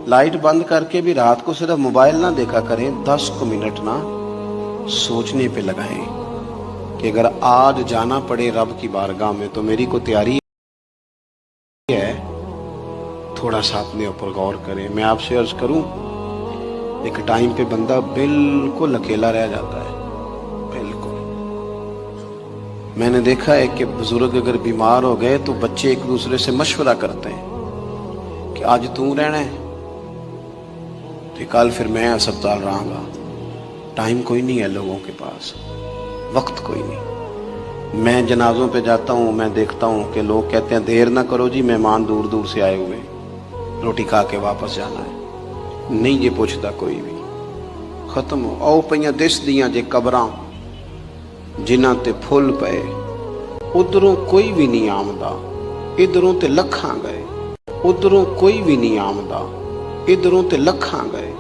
Light बंद करके भी रात को सिर्फ मोबाइल ना देखा करें, 10 को मिनट ना सोचने पे लगाएं कि अगर आज जाना पड़े रब की बारगाह में तो मेरी को तैयारी है। थोड़ा सा अपने ऊपर गौर करें। मैं आपसे अर्ज करूं, एक टाइम पे बंदा बिल्कुल अकेला रह जाता है, बिल्कुल। मैंने देखा है कि बुजुर्ग अगर बीमार हो गए तो बच्चे एक दूसरे से मशवरा करते हैं कि आज तू रहना है तो कल फिर मैं अस्पताल रहूंगा। टाइम कोई नहीं है लोगों के पास, वक्त कोई नहीं। मैं जनाजों पे जाता हूँ, मैं देखता हूँ कि लोग कहते हैं देर ना करो जी, मेहमान दूर दूर से आए हुए, रोटी खा के वापस जाना है। नहीं ये पूछता कोई भी, खत्म हो। आओ पईयां दिस दियां जे कबरां जिन्हां ते फुੱਲ पए, उधरों कोई भी नहीं आमदा, इधरों ते लखां गए। उधरों कोई भी नहीं आमदा, इधरों ते लखां गए।